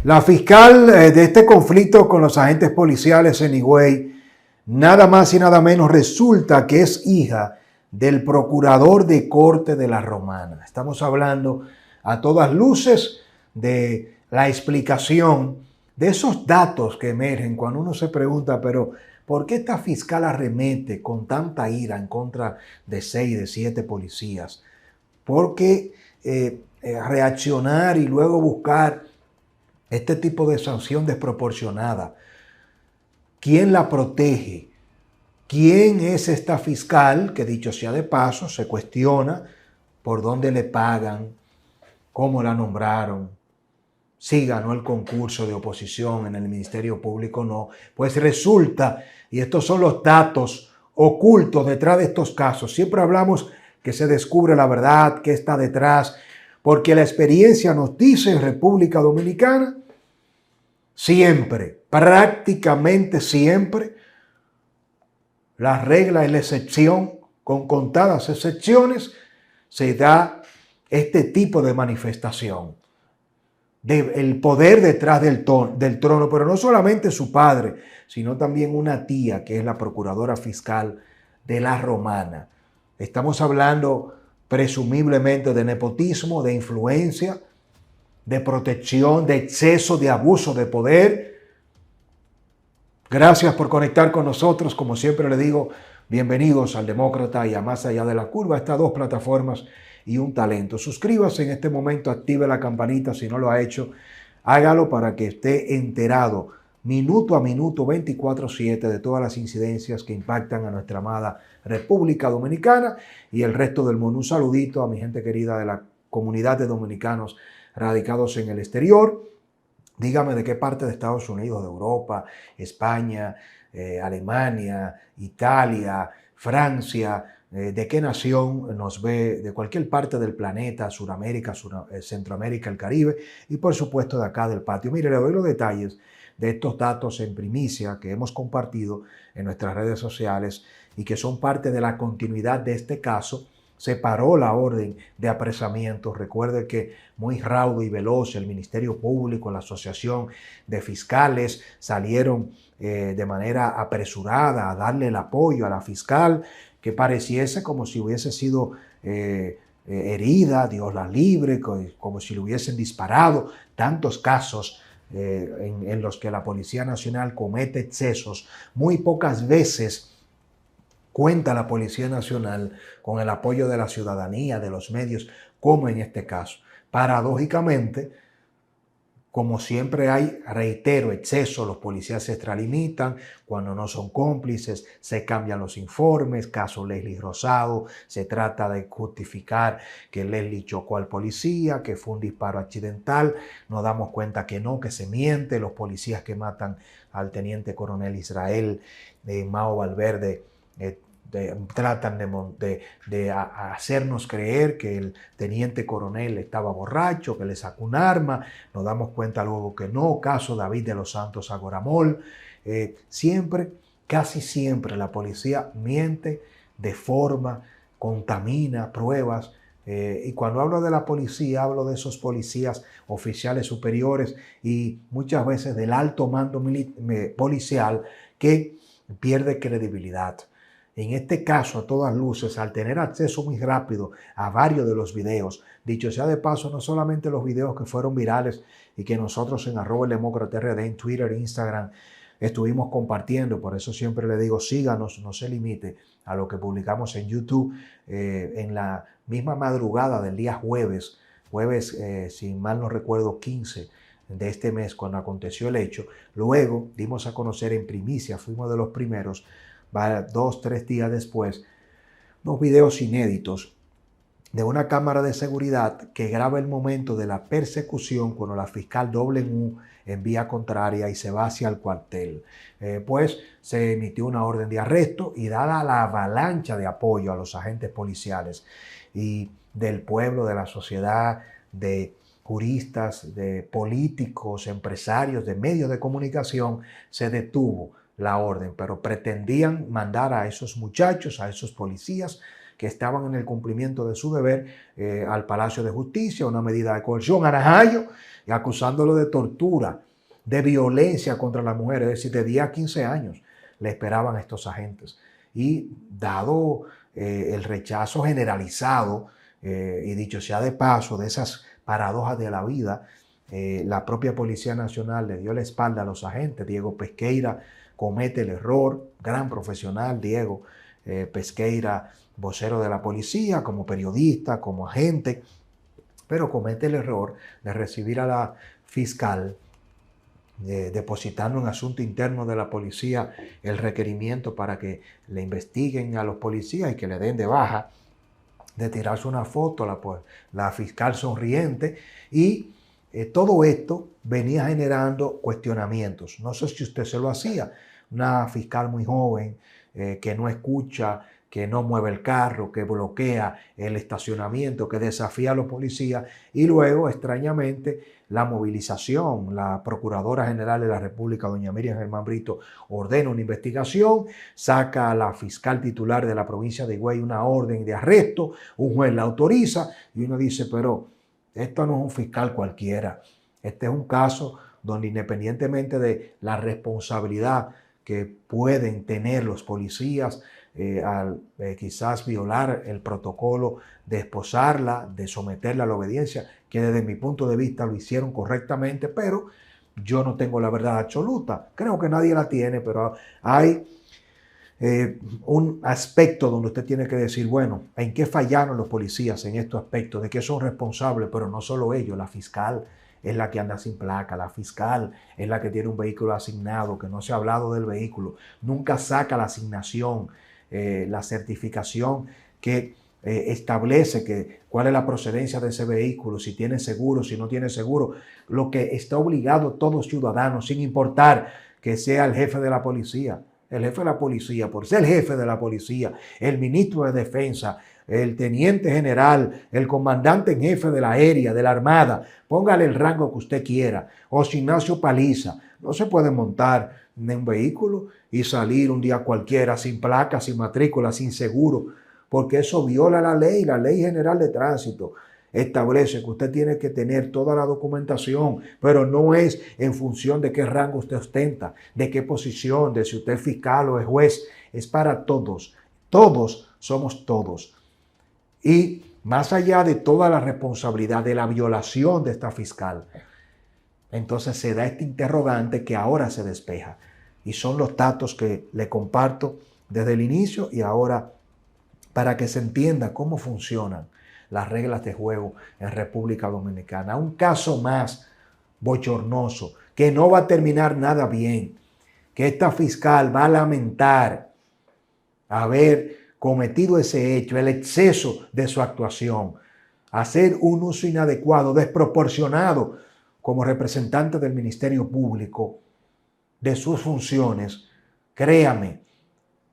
La fiscal de este conflicto con los agentes policiales en Higüey, nada más y nada menos resulta que es hija del procurador de corte de la Romana. Estamos hablando a todas luces de la explicación de esos datos que emergen cuando uno se pregunta, pero ¿por qué esta fiscal arremete con tanta ira en contra de 6, de 7 policías? ¿Por qué reaccionar y luego buscar este tipo de sanción desproporcionada? ¿Quién la protege? ¿Quién es esta fiscal que, dicho sea de paso, se cuestiona por dónde le pagan, cómo la nombraron, si ganó el concurso de oposición en el Ministerio Público o no? Pues resulta, y estos son los datos ocultos detrás de estos casos, siempre hablamos que se descubre la verdad, qué está detrás, porque la experiencia nos dice en República Dominicana, siempre, prácticamente siempre, la regla es la excepción, con contadas excepciones, se da este tipo de manifestación. El poder detrás del trono, pero no solamente su padre, sino también una tía que es la procuradora fiscal de la Romana. Estamos hablando presumiblemente de nepotismo, de influencia, de protección, de exceso, de abuso de poder. Gracias por conectar con nosotros. Como siempre le digo, bienvenidos al Demócrata y a Más Allá de la Curva, estas dos plataformas y un talento. Suscríbase en este momento, active la campanita si no lo ha hecho. Hágalo para que esté enterado minuto a minuto, 24/7, de todas las incidencias que impactan a nuestra amada República Dominicana y el resto del mundo. Un saludito a mi gente querida de la comunidad de dominicanos radicados en el exterior. Dígame de qué parte de Estados Unidos, de Europa, España, Alemania, Italia, Francia, de qué nación nos ve, de cualquier parte del planeta, Suramérica, Centroamérica, el Caribe y por supuesto de acá del patio. Mire, le doy los detalles de estos datos en primicia que hemos compartido en nuestras redes sociales y que son parte de la continuidad de este caso. Se paró la orden de apresamiento. Recuerde que muy raudo y veloz el Ministerio Público, la Asociación de Fiscales salieron de manera apresurada a darle el apoyo a la fiscal, que pareciese como si hubiese sido herida, Dios la libre, como si le hubiesen disparado. Tantos casos en los que la Policía Nacional comete excesos, muy pocas veces cuenta la Policía Nacional con el apoyo de la ciudadanía, de los medios, como en este caso. Paradójicamente, como siempre hay, reitero, exceso, los policías se extralimitan, cuando no son cómplices, se cambian los informes, caso Leslie Rosado, se trata de justificar que Leslie chocó al policía, que fue un disparo accidental, nos damos cuenta que no, que se miente, los policías que matan al teniente coronel Israel Mao Valverde, tratan de hacernos creer que el teniente coronel estaba borracho, que le sacó un arma. Nos damos cuenta luego que no. Caso David de los Santos Agoramol. Siempre, casi siempre, la policía miente, deforma, contamina pruebas. Y cuando hablo de la policía, hablo de esos policías oficiales superiores y muchas veces del alto mando policial que pierde credibilidad. En este caso, a todas luces, al tener acceso muy rápido a varios de los videos, dicho sea de paso, no solamente los videos que fueron virales y que nosotros en @democratrd, en Twitter, Instagram, estuvimos compartiendo, por eso siempre le digo, síganos, no se limite a lo que publicamos en YouTube. En la misma madrugada del día jueves, si mal no recuerdo, 15 de este mes, cuando aconteció el hecho, luego dimos a conocer en primicia, fuimos de los primeros, 2, 3 días después, unos videos inéditos de una cámara de seguridad que graba el momento de la persecución cuando la fiscal W en vía contraria y se va hacia el cuartel. Pues se emitió una orden de arresto y dada la avalancha de apoyo a los agentes policiales y del pueblo, de la sociedad, de juristas, de políticos, empresarios, de medios de comunicación, se detuvo la orden, pero pretendían mandar a esos muchachos, a esos policías que estaban en el cumplimiento de su deber al Palacio de Justicia, una medida de coerción a Najayo, y acusándolo de tortura, de violencia contra la mujer, es decir, de 10 a 15 años le esperaban a estos agentes. Y dado el rechazo generalizado, y dicho sea de paso, de esas paradojas de la vida, la propia Policía Nacional le dio la espalda a los agentes. Diego Pesqueira comete el error, gran profesional Diego Pesqueira, vocero de la policía, como periodista, como agente, pero comete el error de recibir a la fiscal depositando en asunto interno de la policía el requerimiento para que le investiguen a los policías y que le den de baja, de tirarse una foto, la fiscal sonriente, y todo esto venía generando cuestionamientos. No sé si usted se lo hacía, una fiscal muy joven que no escucha, que no mueve el carro, que bloquea el estacionamiento, que desafía a los policías, y luego, extrañamente, la movilización. La Procuradora General de la República, doña Miriam Germán Brito, ordena una investigación, saca a la fiscal titular de la provincia de Higüey una orden de arresto, un juez la autoriza, y uno dice, pero esto no es un fiscal cualquiera, este es un caso donde, independientemente de la responsabilidad que pueden tener los policías al quizás violar el protocolo de esposarla, de someterla a la obediencia, que desde mi punto de vista lo hicieron correctamente, pero yo no tengo la verdad absoluta. Creo que nadie la tiene, pero hay un aspecto donde usted tiene que decir, bueno, ¿en qué fallaron los policías en estos aspectos? ¿De qué son responsables? Pero no solo ellos, la fiscal es la que anda sin placa, la fiscal es la que tiene un vehículo asignado, que no se ha hablado del vehículo, nunca saca la asignación, la certificación que establece cuál es la procedencia de ese vehículo, si tiene seguro, si no tiene seguro, lo que está obligado todo ciudadano, sin importar que sea el jefe de la policía. El jefe de la policía, por ser jefe de la policía, el ministro de Defensa, el teniente general, el comandante en jefe de la aérea, de la Armada, póngale el rango que usted quiera, o Ignacio Paliza, no se puede montar en un vehículo y salir un día cualquiera sin placa, sin matrícula, sin seguro, porque eso viola la Ley General de Tránsito. Establece que usted tiene que tener toda la documentación, pero no es en función de qué rango usted ostenta, de qué posición, de si usted es fiscal o es juez. Es para todos. Todos somos todos. Y más allá de toda la responsabilidad de la violación de esta fiscal, entonces se da este interrogante que ahora se despeja. Y son los datos que le comparto desde el inicio y ahora para que se entienda cómo funcionan las reglas de juego en República Dominicana. Un caso más bochornoso, que no va a terminar nada bien, que esta fiscal va a lamentar haber cometido ese hecho, el exceso de su actuación, hacer un uso inadecuado, desproporcionado como representante del Ministerio Público de sus funciones. Créame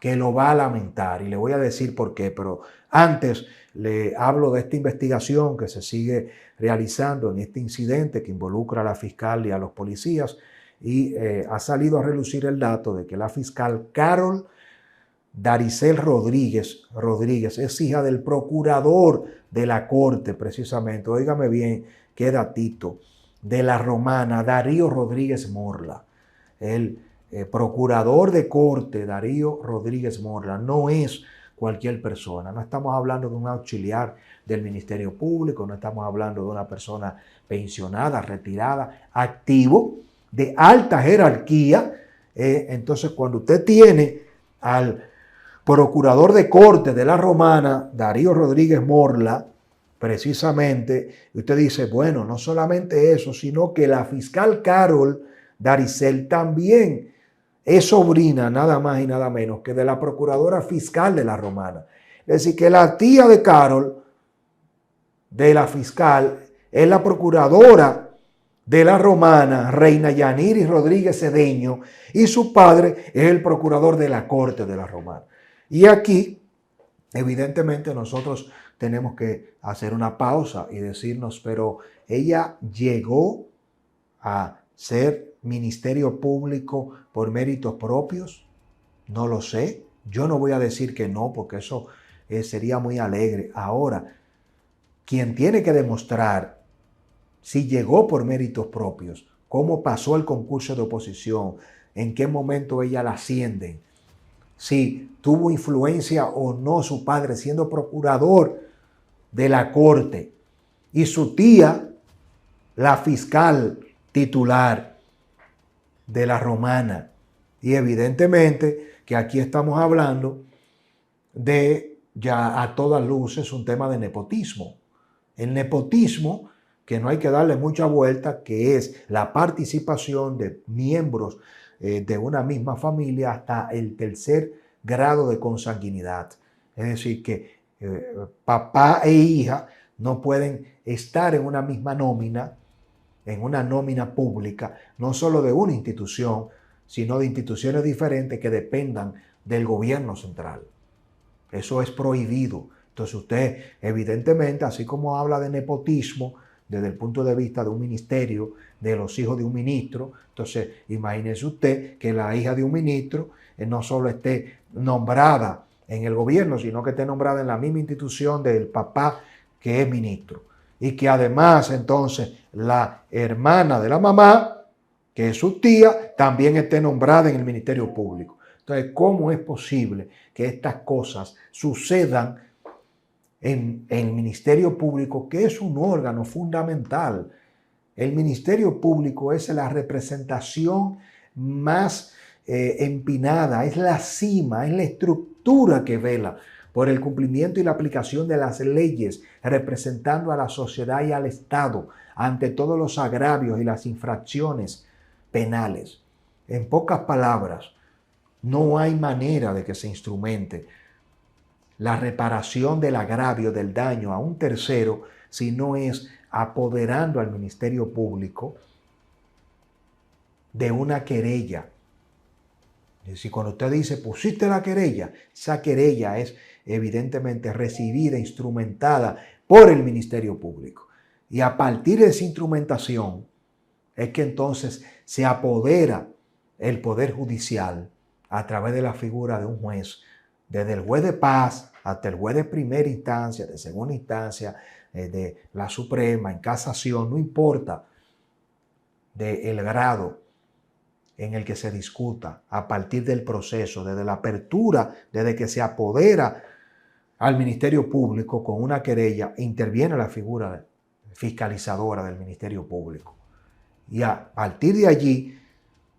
que lo va a lamentar y le voy a decir por qué, pero antes le hablo de esta investigación que se sigue realizando en este incidente que involucra a la fiscal y a los policías, y ha salido a relucir el dato de que la fiscal Carol Daricel Rodríguez es hija del procurador de la Corte, precisamente, óigame bien, qué datito, de la Romana, Darío Rodríguez Morla. El procurador de Corte, Darío Rodríguez Morla, no es cualquier persona. No estamos hablando de un auxiliar del Ministerio Público, no estamos hablando de una persona pensionada, retirada, activo, de alta jerarquía. Entonces, cuando usted tiene al procurador de Corte de la Romana, Darío Rodríguez Morla, precisamente, usted dice, bueno, no solamente eso, sino que la fiscal Carol Daricel también es sobrina nada más y nada menos que de la procuradora fiscal de la Romana. Es decir, que la tía de Carol, de la fiscal, es la procuradora de la Romana, Reina Yaniris Rodríguez Cedeño, y su padre es el procurador de la Corte de la Romana. Y aquí, evidentemente, nosotros tenemos que hacer una pausa y decirnos, pero ella llegó a ser Ministerio Público por méritos propios. No lo sé. Yo no voy a decir que no, porque eso sería muy alegre. Ahora, quien tiene que demostrar si llegó por méritos propios, cómo pasó el concurso de oposición, en qué momento ella la ascienden, si tuvo influencia o no su padre siendo procurador de la corte y su tía, la fiscal titular de la Romana. Y evidentemente que aquí estamos hablando de, ya a todas luces, un tema de nepotismo. El nepotismo, que no hay que darle mucha vuelta, que es la participación de miembros de una misma familia hasta el tercer grado de consanguinidad. Es decir, que papá e hija no pueden estar en una misma nómina, en una nómina pública, no solo de una institución, sino de instituciones diferentes que dependan del gobierno central. Eso es prohibido. Entonces usted, evidentemente, así como habla de nepotismo desde el punto de vista de un ministerio, de los hijos de un ministro, entonces imagínese usted que la hija de un ministro no solo esté nombrada en el gobierno, sino que esté nombrada en la misma institución del papá que es ministro. Y que además entonces la hermana de la mamá, que es su tía, también esté nombrada en el Ministerio Público. Entonces, ¿cómo es posible que estas cosas sucedan en el Ministerio Público, que es un órgano fundamental? El Ministerio Público es la representación más empinada, es la cima, es la estructura que vela por el cumplimiento y la aplicación de las leyes, representando a la sociedad y al Estado ante todos los agravios y las infracciones penales. En pocas palabras, no hay manera de que se instrumente la reparación del agravio, del daño a un tercero, si no es apoderando al Ministerio Público de una querella. Es decir, cuando usted dice, pusiste la querella, esa querella es evidentemente recibida, instrumentada por el Ministerio Público. Y a partir de esa instrumentación es que entonces se apodera el Poder Judicial a través de la figura de un juez, desde el juez de paz hasta el juez de primera instancia, de segunda instancia, de la Suprema, en casación, no importa del grado en el que se discuta, a partir del proceso, desde la apertura, desde que se apodera al Ministerio Público con una querella, interviene la figura fiscalizadora del Ministerio Público. Y a partir de allí,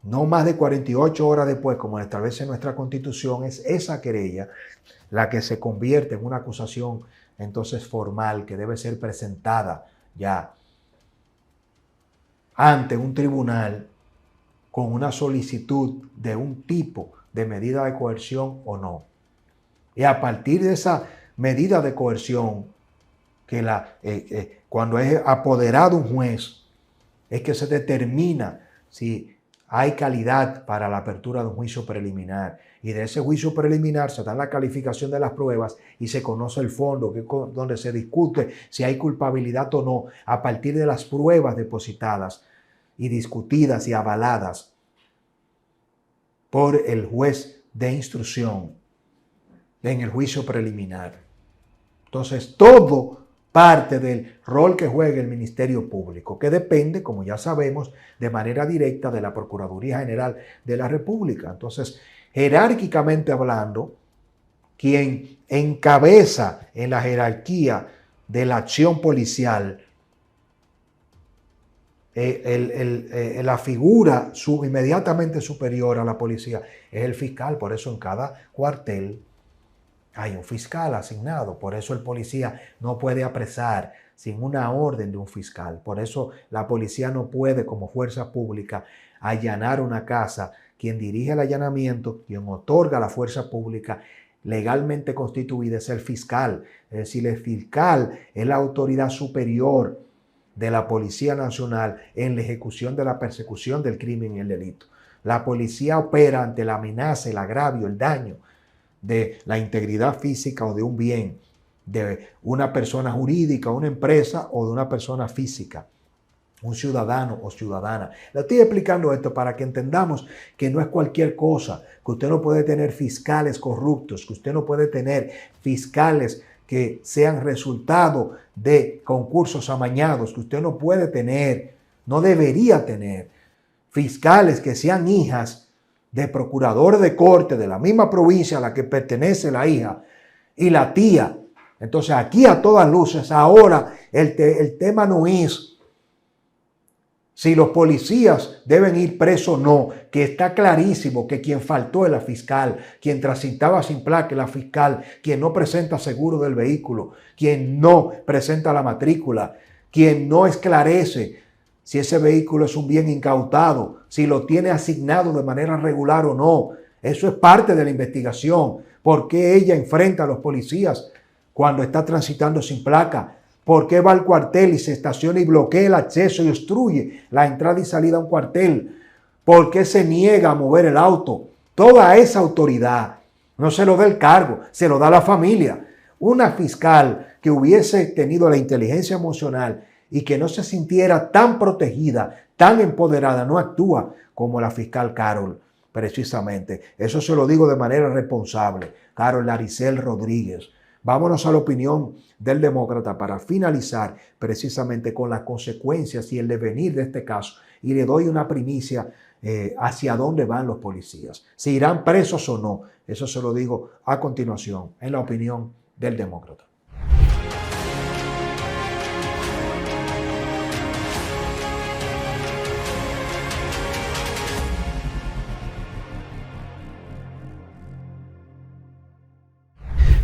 no más de 48 horas después, como establece nuestra Constitución, es esa querella la que se convierte en una acusación entonces formal que debe ser presentada ya ante un tribunal con una solicitud de un tipo de medida de coerción o no. Y a partir de esa medida de coerción, que cuando es apoderado un juez, es que se determina si hay calidad para la apertura de un juicio preliminar. Y de ese juicio preliminar se da la calificación de las pruebas y se conoce el fondo, que es donde se discute si hay culpabilidad o no, a partir de las pruebas depositadas y discutidas y avaladas por el juez de instrucción en el juicio preliminar. Entonces, todo parte del rol que juega el Ministerio Público, que depende, como ya sabemos, de manera directa de la Procuraduría General de la República. Entonces, jerárquicamente hablando, quien encabeza en la jerarquía de la acción policial la figura inmediatamente superior a la policía es el fiscal. Por eso en cada cuartel hay un fiscal asignado. Por eso el policía no puede apresar sin una orden de un fiscal. Por eso la policía no puede, como fuerza pública, allanar una casa. Quien dirige el allanamiento, quien otorga la fuerza pública legalmente constituida es el fiscal. Es decir, el fiscal es la autoridad superior de la Policía Nacional en la ejecución de la persecución del crimen y el delito. La policía opera ante la amenaza, el agravio, el daño de la integridad física o de un bien, de una persona jurídica, una empresa o de una persona física. un ciudadano o ciudadana. Le estoy explicando esto para que entendamos que no es cualquier cosa, que usted no puede tener fiscales corruptos, que usted no puede tener fiscales que sean resultado de concursos amañados, que usted no puede tener, no debería tener fiscales que sean hijas de procuradores de corte de la misma provincia a la que pertenece la hija y la tía. Entonces aquí a todas luces ahora el tema no es si los policías deben ir presos o no, que está clarísimo que quien faltó es la fiscal, quien transitaba sin placa es la fiscal, quien no presenta seguro del vehículo, quien no presenta la matrícula, quien no esclarece si ese vehículo es un bien incautado, si lo tiene asignado de manera regular o no. Eso es parte de la investigación. ¿Por qué ella enfrenta a los policías cuando está transitando sin placa? ¿Por qué va al cuartel y se estaciona y bloquea el acceso y obstruye la entrada y salida a un cuartel? ¿Por qué se niega a mover el auto? Toda esa autoridad no se lo da el cargo, se lo da la familia. Una fiscal que hubiese tenido la inteligencia emocional y que no se sintiera tan protegida, tan empoderada, no actúa como la fiscal Carol, precisamente. Eso se lo digo de manera responsable. Carol Laricel Rodríguez. Vámonos a la opinión del demócrata para finalizar precisamente con las consecuencias y el devenir de este caso. Y le doy una primicia hacia dónde van los policías. Si irán presos o no. Eso se lo digo a continuación en la opinión del demócrata.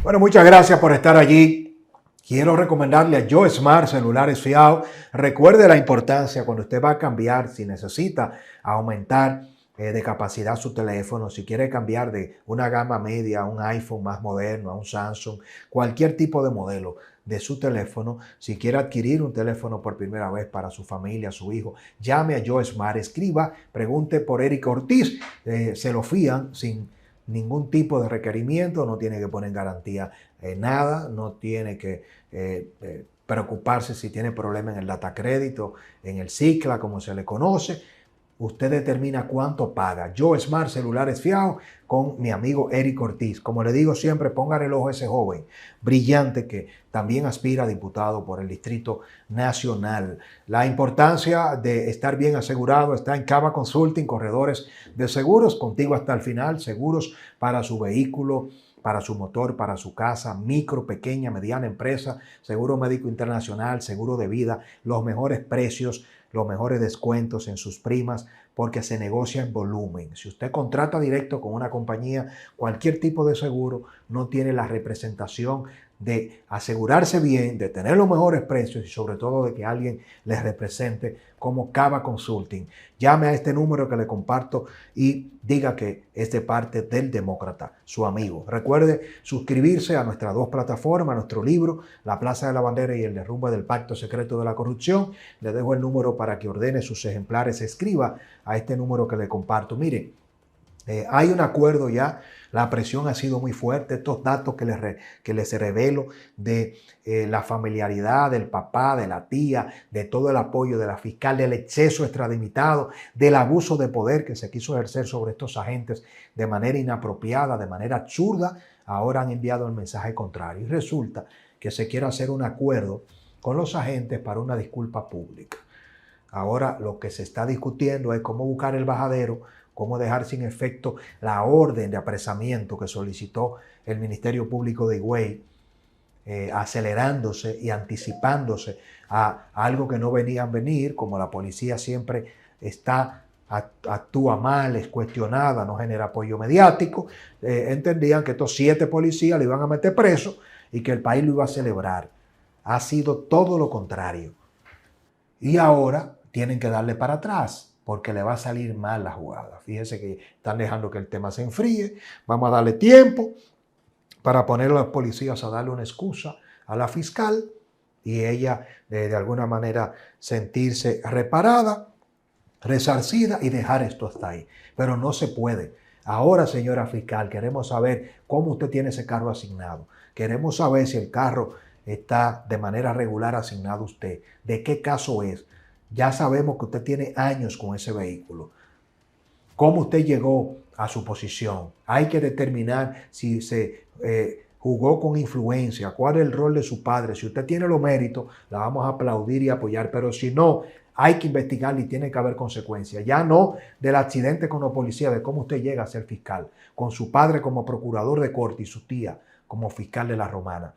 Bueno, muchas gracias por estar allí. Quiero recomendarle a Yo Smart Celulares Fiao. Recuerde la importancia cuando usted va a cambiar, si necesita aumentar de capacidad su teléfono, si quiere cambiar de una gama media a un iPhone más moderno, a un Samsung, cualquier tipo de modelo de su teléfono, si quiere adquirir un teléfono por primera vez para su familia, su hijo, llame a Yo Smart, escriba, pregunte por Eric Ortiz, se lo fían sin ningún tipo de requerimiento, no tiene que poner en garantía nada, no tiene que preocuparse si tiene problema en el data crédito, en el Cicla, como se le conoce. Usted determina cuánto paga. Yo Smart Celulares Fiao con mi amigo Eric Ortiz. Como le digo siempre, pongan el ojo a ese joven brillante que también aspira a diputado por el Distrito Nacional. La importancia de estar bien asegurado está en Cava Consulting, corredores de seguros, contigo hasta el final, seguros para su vehículo, para su motor, para su casa, micro, pequeña, mediana empresa, seguro médico internacional, seguro de vida, los mejores precios, los mejores descuentos en sus primas, porque se negocia en volumen. Si usted contrata directo con una compañía, cualquier tipo de seguro, no tiene la representación de asegurarse bien, de tener los mejores precios y sobre todo de que alguien les represente como Cava Consulting. Llame a este número que le comparto y diga que es de parte del demócrata, su amigo. Recuerde suscribirse a nuestras dos plataformas, a nuestro libro, La Plaza de la Bandera y el derrumbe del Pacto Secreto de la Corrupción. Le dejo el número para que ordene sus ejemplares, escriba a este número que le comparto. Mire, hay un acuerdo ya, la presión ha sido muy fuerte, estos datos que les revelo de la familiaridad del papá, de la tía, de todo el apoyo de la fiscal, del exceso extralimitado, del abuso de poder que se quiso ejercer sobre estos agentes de manera inapropiada, de manera absurda, ahora han enviado el mensaje contrario. Y resulta que se quiere hacer un acuerdo con los agentes para una disculpa pública. Ahora lo que se está discutiendo es cómo buscar el bajadero, cómo dejar sin efecto la orden de apresamiento que solicitó el Ministerio Público de Higüey, acelerándose y anticipándose a algo que no venían venir, como la policía siempre actúa mal, es cuestionada, no genera apoyo mediático, entendían que estos 7 policías lo iban a meter preso y que el país lo iba a celebrar. Ha sido todo lo contrario. Y ahora tienen que darle para atrás, porque le va a salir mal la jugada. Fíjense que están dejando que el tema se enfríe. Vamos a darle tiempo para poner a los policías a darle una excusa a la fiscal y ella de alguna manera sentirse reparada, resarcida y dejar esto hasta ahí. Pero no se puede. Ahora, señora fiscal, queremos saber cómo usted tiene ese carro asignado. Queremos saber si el carro está de manera regular asignado a usted. ¿De qué caso es? Ya sabemos que usted tiene años con ese vehículo. ¿Cómo usted llegó a su posición? Hay que determinar si se jugó con influencia, cuál es el rol de su padre. Si usted tiene los méritos, la vamos a aplaudir y apoyar, pero si no, hay que investigar y tiene que haber consecuencias. Ya no del accidente con los policías, de cómo usted llega a ser fiscal, con su padre como procurador de corte y su tía como fiscal de la Romana.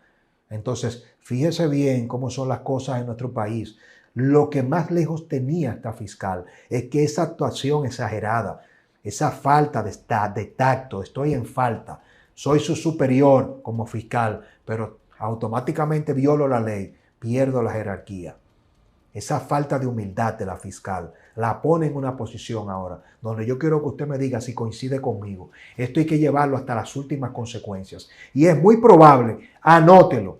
Entonces, fíjese bien cómo son las cosas en nuestro país. Lo que más lejos tenía esta fiscal es que esa actuación exagerada, esa falta de tacto, estoy en falta, soy su superior como fiscal, pero automáticamente violo la ley, pierdo la jerarquía. Esa falta de humildad de la fiscal la pone en una posición ahora donde yo quiero que usted me diga si coincide conmigo. Esto hay que llevarlo hasta las últimas consecuencias. Y es muy probable, anótelo,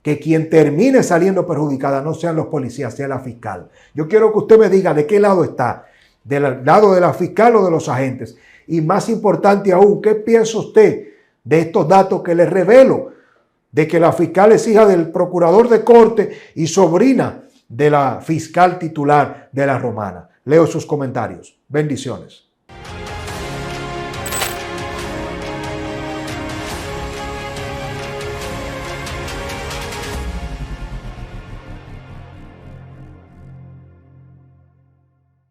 que quien termine saliendo perjudicada no sean los policías, sea la fiscal. Yo quiero que usted me diga de qué lado está, del lado de la fiscal o de los agentes. Y más importante aún, ¿qué piensa usted de estos datos que les revelo? De que la fiscal es hija del procurador de corte y sobrina de la fiscal titular de la Romana. Leo sus comentarios. Bendiciones.